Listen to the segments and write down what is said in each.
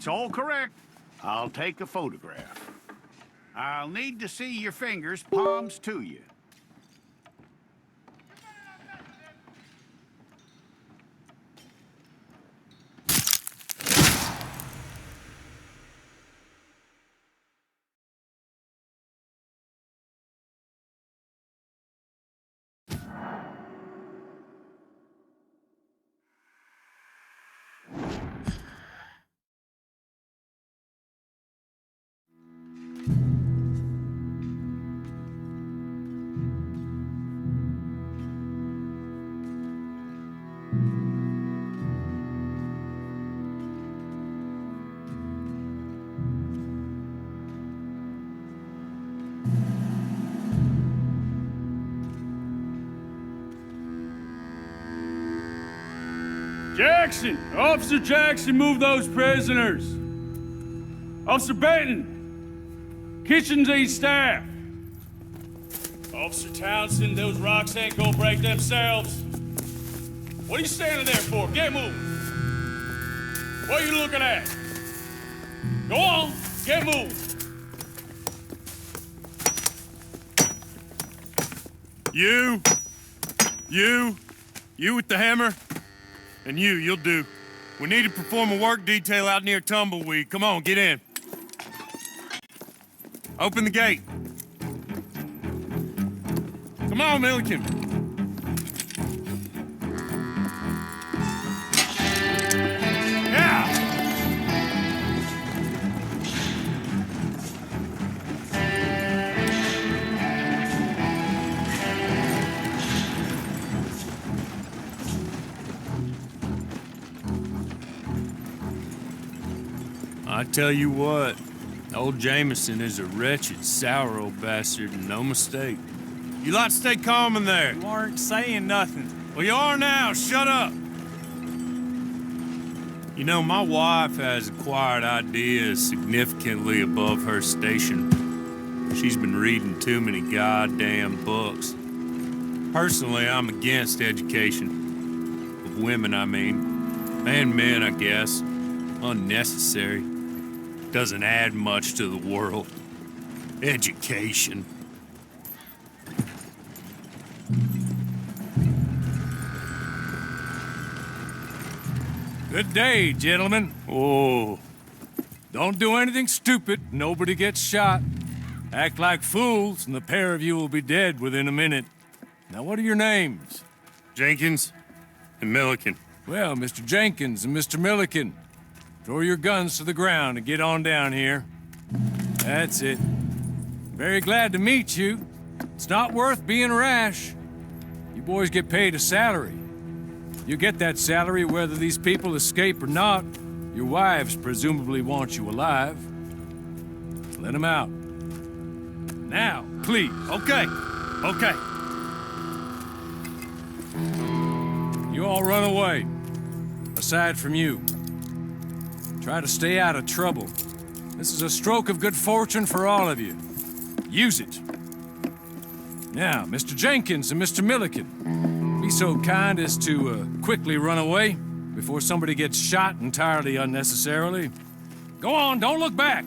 That's all correct. I'll take a photograph. I'll need to see your fingers, palms to you. Jackson! Officer Jackson, move those prisoners! Officer Benton! Kitchens aid staff! Officer Townsend, those rocks ain't gonna break themselves. What are you standing there for? Get moving! What are you looking at? Go on, get moving! You with the hammer? And you'll do. We need to perform a work detail out near Tumbleweed. Come on, get in. Open the gate. Come on, Milliken. Yeah! I tell you what, old Jameson is a wretched, sour old bastard, and no mistake. You lot stay calm in there. You aren't saying nothing. Well, you are now. Shut up. You know, my wife has acquired ideas significantly above her station. She's been reading too many goddamn books. Personally, I'm against education. Of women, I mean. And men, I guess. Unnecessary. Doesn't add much to the world. Education. Good day, gentlemen. Oh. Don't do anything stupid. Nobody gets shot. Act like fools, and the pair of you will be dead within a minute. Now, what are your names? Jenkins and Milliken. Well, Mr. Jenkins and Mr. Milliken, throw your guns to the ground and get on down here. That's it. Very glad to meet you. It's not worth being rash. You boys get paid a salary. You get that salary whether these people escape or not. Your wives presumably want you alive. Let them out. Now, please. Okay. You all run away. Aside from you. Try to stay out of trouble. This is a stroke of good fortune for all of you. Use it. Now, Mr. Jenkins and Mr. Milliken, be so kind as to quickly run away before somebody gets shot entirely unnecessarily. Go on, don't look back.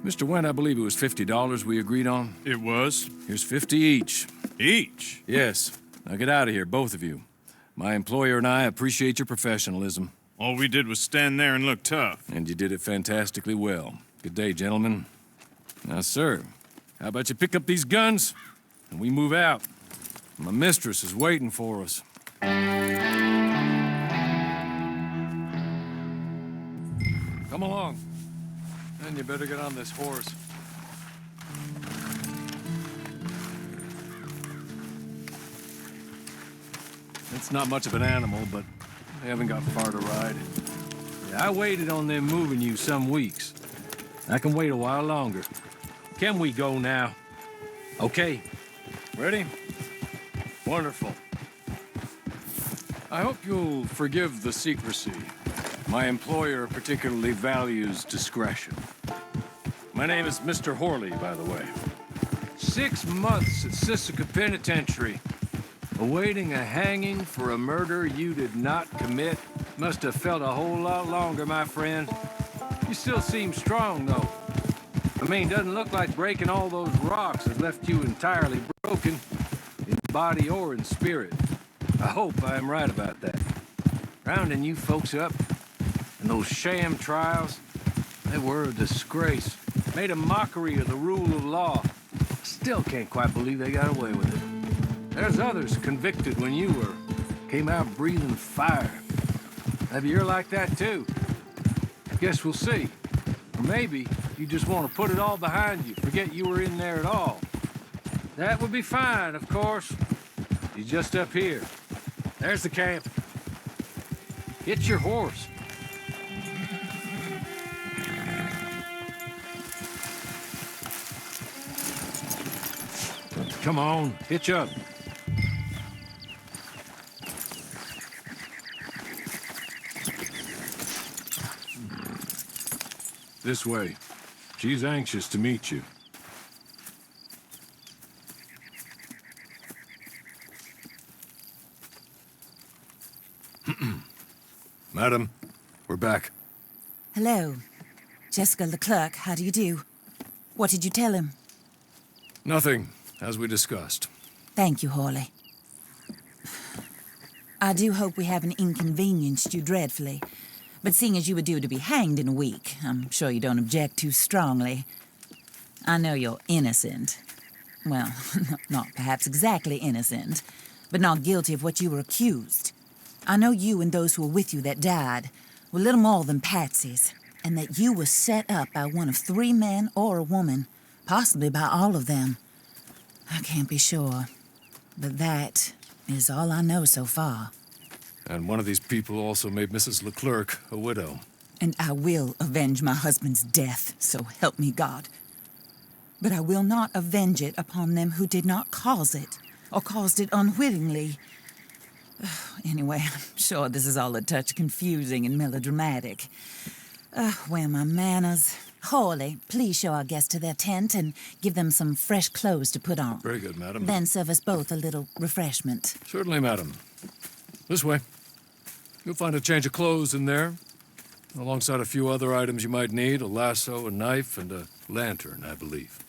Mr. Wendt, I believe it was $50 we agreed on. It was. Here's 50 each. Each? Yes. Now get out of here, both of you. My employer and I appreciate your professionalism. All we did was stand there and look tough. And you did it fantastically well. Good day, gentlemen. Now, sir, how about you pick up these guns and we move out? My mistress is waiting for us. Come along. Then you better get on this horse. It's not much of an animal, but they haven't got far to ride. Yeah, I waited on them moving you some weeks. I can wait a while longer. Can we go now? Okay. Ready? Wonderful. I hope you'll forgive the secrecy. My employer particularly values discretion. My name is Mr. Horley, by the way. 6 months at Sisika Penitentiary, awaiting a hanging for a murder you did not commit. Must have felt a whole lot longer, my friend. You still seem strong, though. I mean, doesn't look like breaking all those rocks has left you entirely broken, in body or in spirit. I hope I am right about that. Rounding you folks up, and those sham trials, they were a disgrace. Made a mockery of the rule of law. Still can't quite believe they got away with it. There's others convicted when you were. Came out breathing fire. Maybe you're like that too. Guess we'll see. Or maybe you just want to put it all behind you, forget you were in there at all. That would be fine, of course. He's just up here. There's the camp. Get your horse. Come on, hitch up. This way. She's anxious to meet you. Madam, we're back. Hello. Jessica Leclerc, how do you do? What did you tell him? Nothing, as we discussed. Thank you, Hawley. I do hope we haven't inconvenienced you dreadfully. But seeing as you were due to be hanged in a week, I'm sure you don't object too strongly. I know you're innocent. Well, not perhaps exactly innocent, but not guilty of what you were accused. I know you and those who were with you that died were little more than patsies, and that you were set up by one of 3 men or a woman, possibly by all of them. I can't be sure, but that is all I know so far. And one of these people also made Mrs. Leclerc a widow. And I will avenge my husband's death, so help me God. But I will not avenge it upon them who did not cause it, or caused it unwittingly. Anyway, I'm sure this is all a touch confusing and melodramatic. Where are my manners? Hawley, please show our guests to their tent and give them some fresh clothes to put on. Very good, madam. Then serve us both a little refreshment. Certainly, madam. This way. You'll find a change of clothes in there, alongside a few other items you might need, a lasso, a knife, and a lantern, I believe.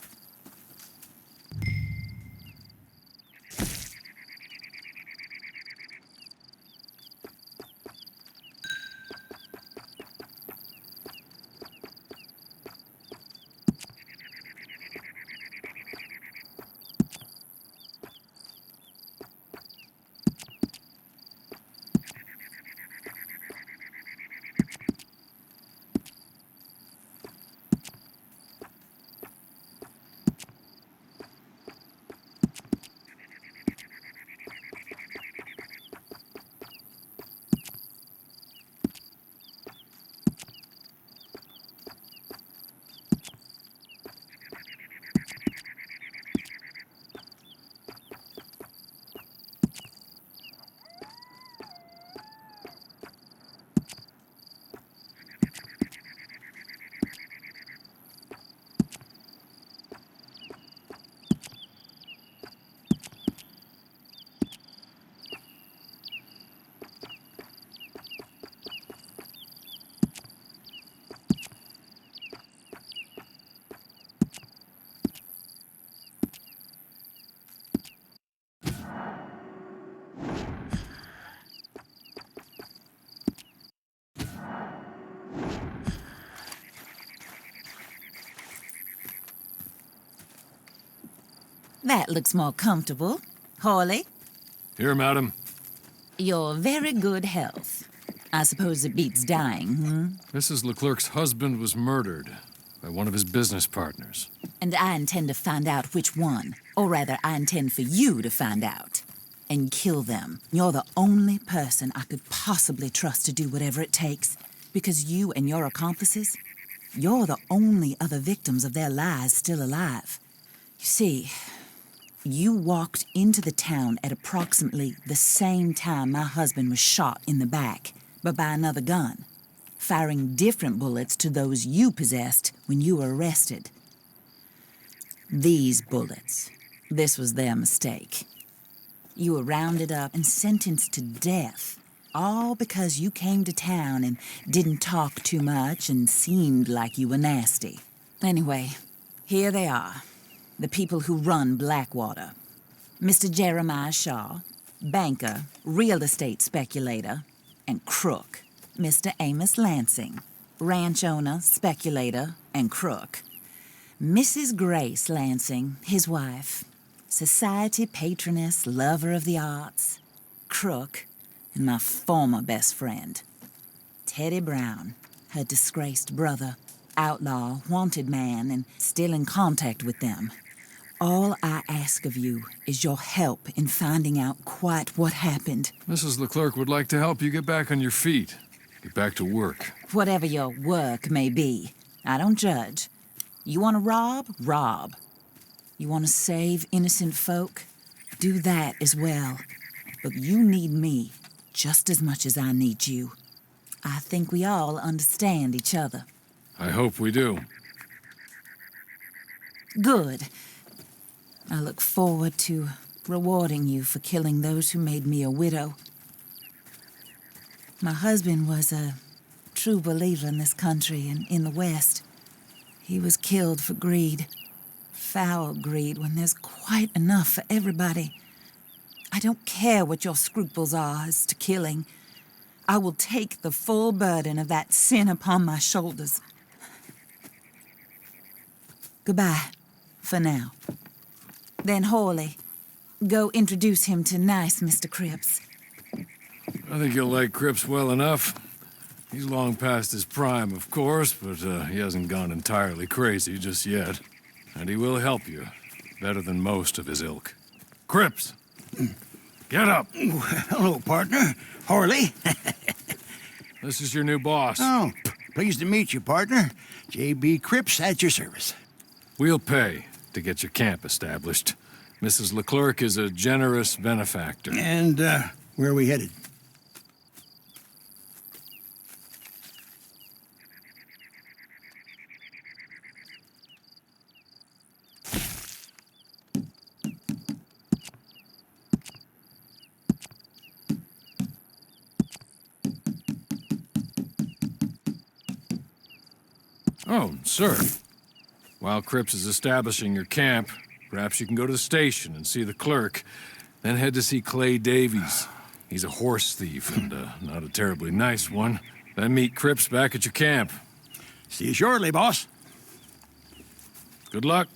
That looks more comfortable. Hawley, Here, madam. your very good health. I suppose it beats dying, hmm? Mrs. Leclerc's husband was murdered by one of his business partners. And I intend to find out which one. Or rather, I intend for you to find out. And kill them. You're the only person I could possibly trust to do whatever it takes. Because you and your accomplices, you're the only other victims of their lies still alive. You see, you walked into the town at approximately the same time my husband was shot in the back, but by another gun, firing different bullets to those you possessed when you were arrested. These bullets, this was their mistake. You were rounded up and sentenced to death All because you came to town and didn't talk too much and seemed like you were nasty. Anyway, here they are, the people who run Blackwater. Mr. Jeremiah Shaw, banker, real estate speculator, and crook. Mr. Amos Lansing, ranch owner, speculator, and crook. Mrs. Grace Lansing, his wife, society patroness, lover of the arts, crook, and my former best friend. Teddy Brown, her disgraced brother, outlaw, wanted man, and still in contact with them. All I ask of you is your help in finding out quite what happened. Mrs. Leclerc would like to help you get back on your feet. Get back to work. Whatever your work may be, I don't judge. You want to rob? Rob. You want to save innocent folk? Do that as well. But you need me just as much as I need you. I think we all understand each other. I hope we do. Good. I look forward to rewarding you for killing those who made me a widow. My husband was a true believer in this country and in the West. He was killed for greed. Foul greed when there's quite enough for everybody. I don't care what your scruples are as to killing. I will take the full burden of that sin upon my shoulders. Goodbye, for now. Then Hawley, go introduce him to nice Mr. Cripps. I think you'll like Cripps well enough. He's long past his prime, of course, but he hasn't gone entirely crazy just yet. And he will help you, better than most of his ilk. Cripps! Get up! Hello, partner. Harley. This is your new boss. Oh, pleased to meet you, partner. J.B. Cripps at your service. We'll pay to get your camp established. Mrs. Leclerc is a generous benefactor. And, where are we headed? Oh, sir. While Cripps is establishing your camp, perhaps you can go to the station and see the clerk, then head to see Clay Davies. He's a horse thief and not a terribly nice one. Then meet Cripps back at your camp. See you shortly, boss. Good luck.